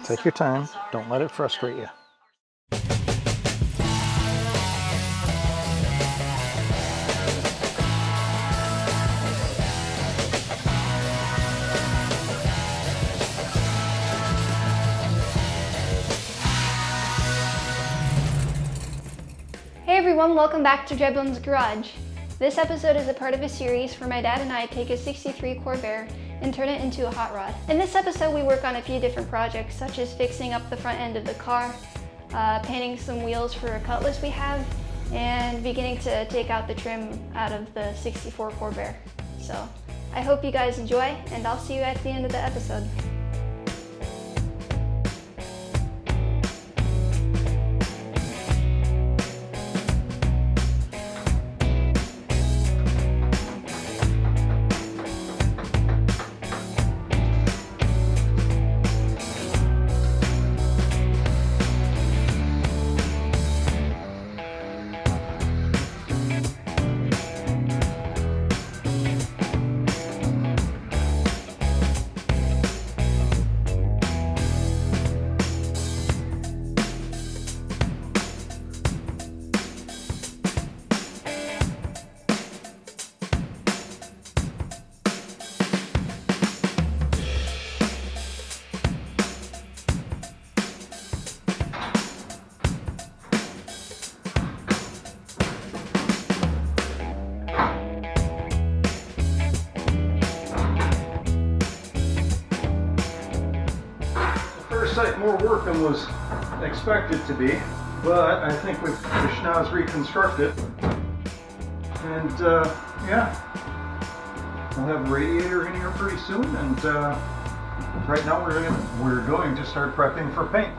Take your time. Don't let it frustrate you. Hey everyone, welcome back to Drybonesgarage Garage. This episode is a part of a series where my dad and I take a 63 Corvair and turn it into a hot rod. In this episode we work on a few different projects, such as fixing up the front end of the car, painting some wheels for a Cutlass we have, and beginning to take out the trim out of the 64 Corvair. So I hope you guys enjoy, and I'll see you at the end of the episode. Site more work than was expected to be, but I think the schnoz reconstructed, and yeah, we'll have a radiator in here pretty soon, and right now we're going to start prepping for paint.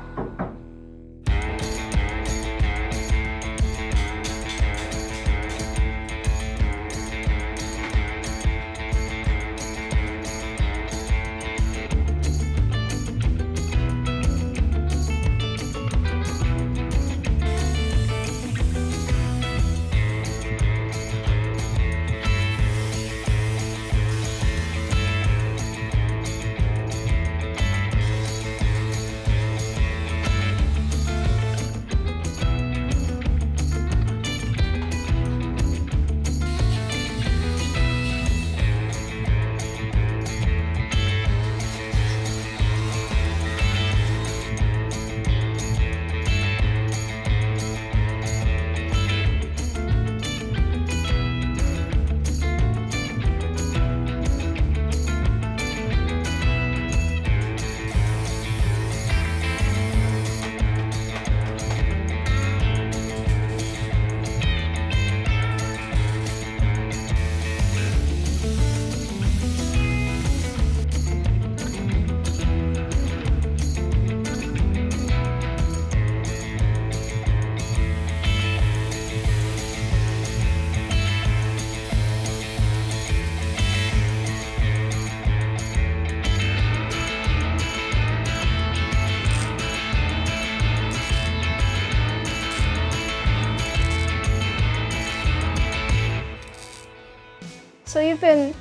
So you've been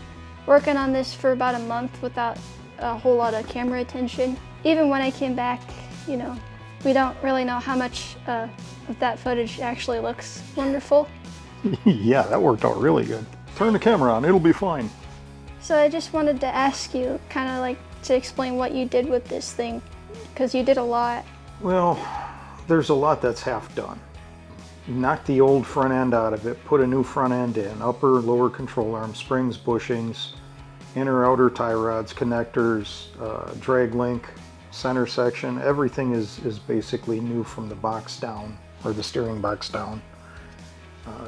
working on this for about a month without a whole lot of camera attention. Even when I came back, you know, we don't really know how much of that footage actually looks wonderful. Yeah, that worked out really good. Turn the camera on, it'll be fine. So I just wanted to ask you, kind of like, to explain what you did with this thing, because you did a lot. Well, there's a lot that's half done. Knock the old front end out of it, put a new front end in, upper, lower control arm, springs, bushings, inner, outer tie rods, connectors, drag link, center section. Everything is basically new from the box down, or the steering box down.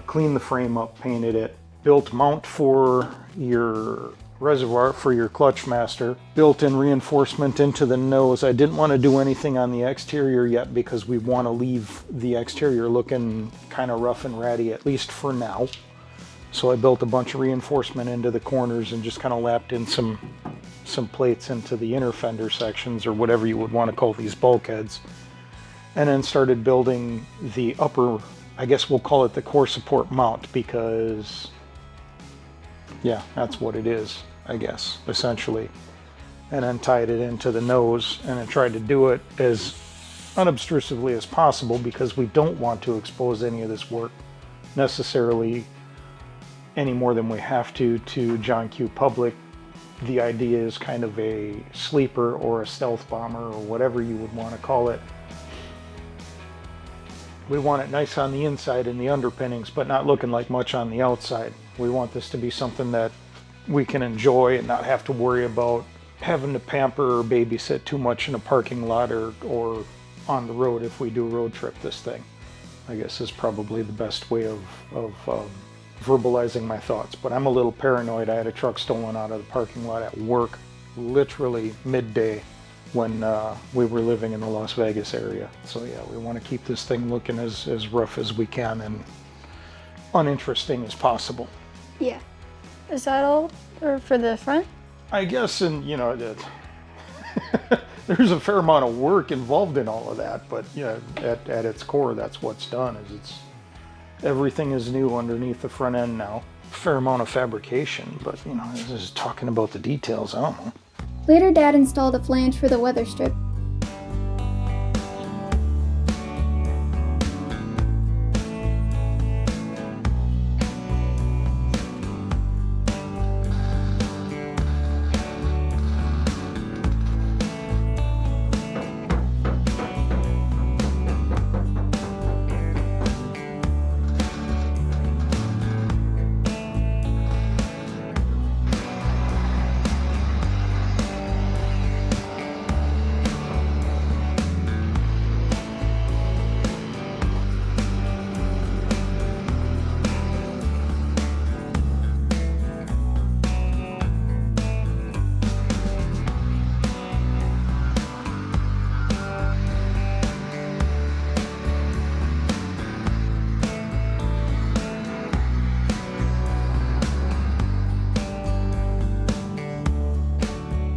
Cleaned the frame up, painted it, built mount for your reservoir for your clutch master, built-in reinforcement into the nose. I didn't want to do anything on the exterior yet because we want to leave the exterior looking kind of rough and ratty, at least for now. So I built a bunch of reinforcement into the corners and just kind of lapped in some plates into the inner fender sections, or whatever you would want to call these bulkheads. And then started building the upper, I guess we'll call it the core support mount, because yeah, that's what it is, I guess, essentially. and then tied it into the nose, and then tried to do it as unobtrusively as possible because we don't want to expose any of this work necessarily any more than we have to John Q. Public. The idea is kind of a sleeper or a stealth bomber or whatever you would want to call it. We want it nice on the inside and the underpinnings, but not looking like much on the outside. We want this to be something that we can enjoy and not have to worry about having to pamper or babysit too much in a parking lot or on the road if we do road trip this thing. I guess is probably the best way of verbalizing my thoughts. But I'm a little paranoid. I had a truck stolen out of the parking lot at work, literally midday, when we were living in the Las Vegas area. So yeah, we want to keep this thing looking as rough as we can and uninteresting as possible. Yeah. Is that all or for the front? I guess, and you know, there's a fair amount of work involved in all of that, but yeah, at its core, that's what's done. Everything is new underneath the front end now. Fair amount of fabrication, but you know, this is talking about the details. I don't know. Later, Dad installed a flange for the weather strip.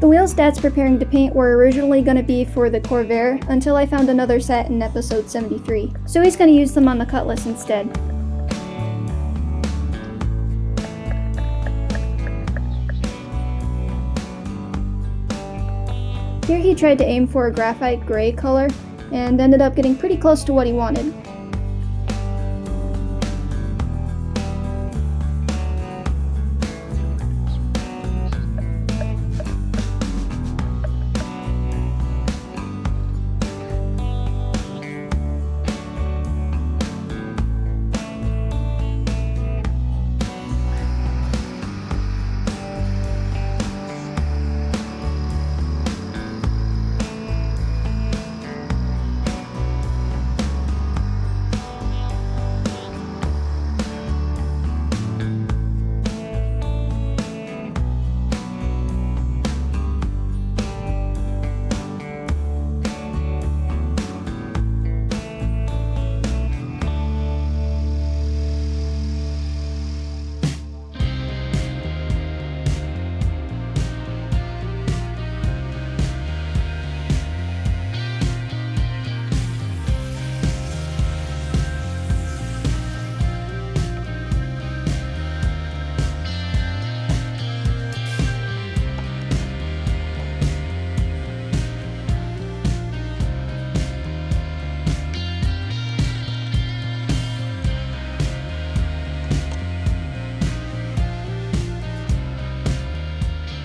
The wheels Dad's preparing to paint were originally going to be for the Corvair until I found another set in episode 73, so he's going to use them on the Cutlass instead. Here he tried to aim for a graphite gray color and ended up getting pretty close to what he wanted.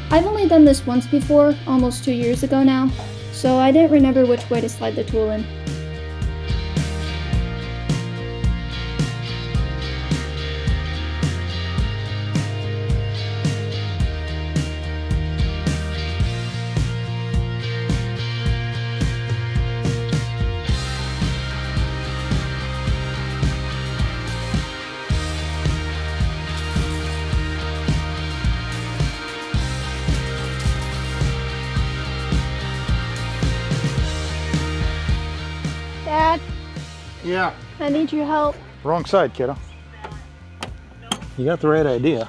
I've only done this once before, almost 2 years ago now, so I didn't remember which way to slide the tool in. Dad, Yeah. I need your help. Wrong side, kiddo. You got the right idea,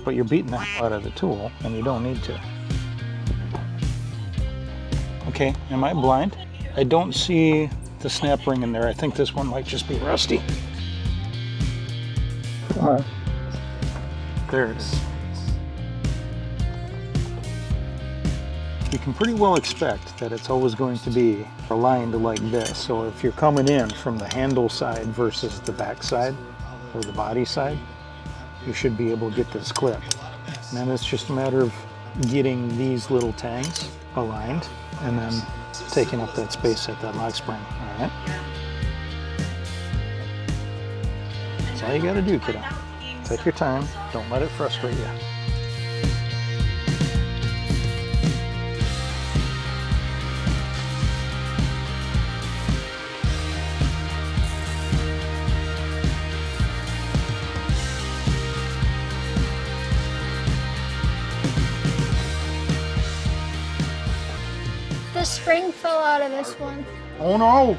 but you're beating the hell out of the tool, and you don't need to. Okay, am I blind? I don't see the snap ring in there. I think this one might just be rusty. Come on. There it is. you can pretty well expect that it's always going to be aligned like this. So if you're coming in from the handle side versus the back side or the body side, you should be able to get this clip. And then it's just a matter of getting these little tangs aligned and then taking up that space at that lock spring. All right? That's all you gotta do, kiddo. Take your time, don't let it frustrate you. The spring fell out of this one. Oh no!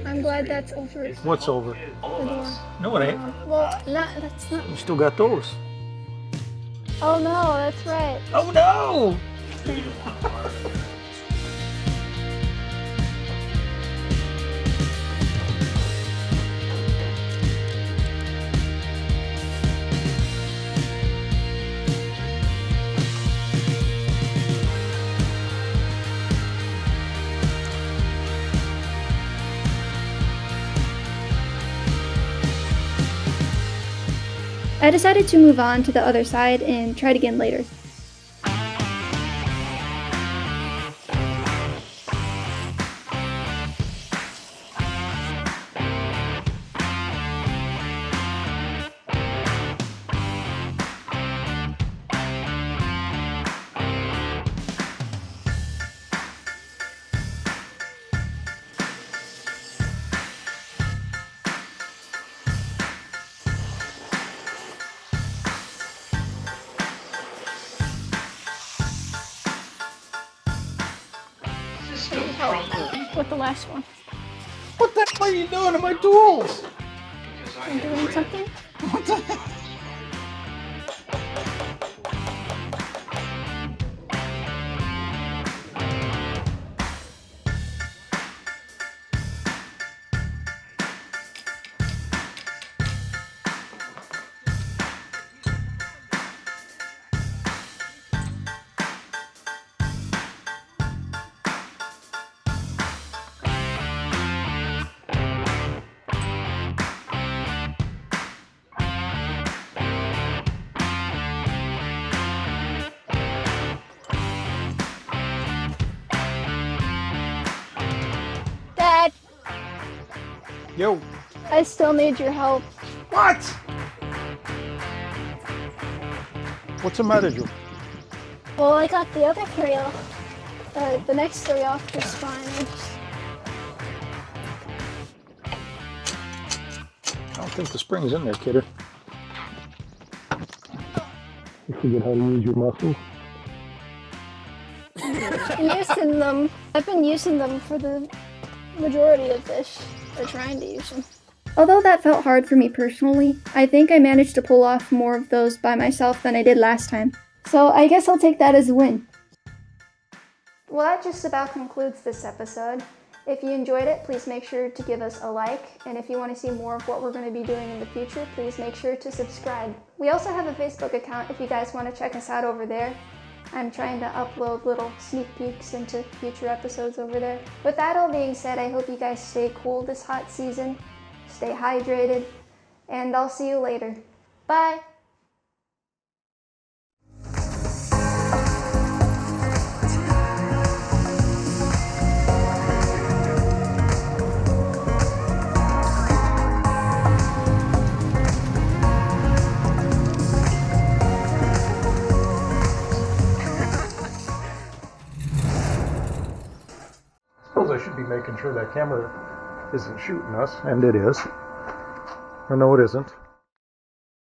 I'm glad that's over the What's over? door. No, it ain't. Well, that's not. You still got those. Oh no, that's right. Oh no! I decided to move on to the other side and try it again later. Help with the last one. What the hell are you doing to my tools? I'm doing something. What the hell? Dad, Yo. I still need your help. What? What's the matter, Joe? Well, I got the other three off. The next three off just fine. I don't think the spring's in there, kidder. You forget how to use your muscles. Using them. I've been using them for the majority of this, or trying to use them. Although that felt hard for me personally, I think I managed to pull off more of those by myself than I did last time. So I guess I'll take that as a win. Well, that just about concludes this episode. If you enjoyed it, please make sure to give us a like, and if you want to see more of what we're going to be doing in the future, please make sure to subscribe. We also have a Facebook account if you guys want to check us out over there. I'm trying to upload little sneak peeks into future episodes over there. With that all being said, I hope you guys stay cool this hot season, stay hydrated, and I'll see you later. Bye! I should be making sure that camera isn't shooting us, and it is. Or no, it isn't.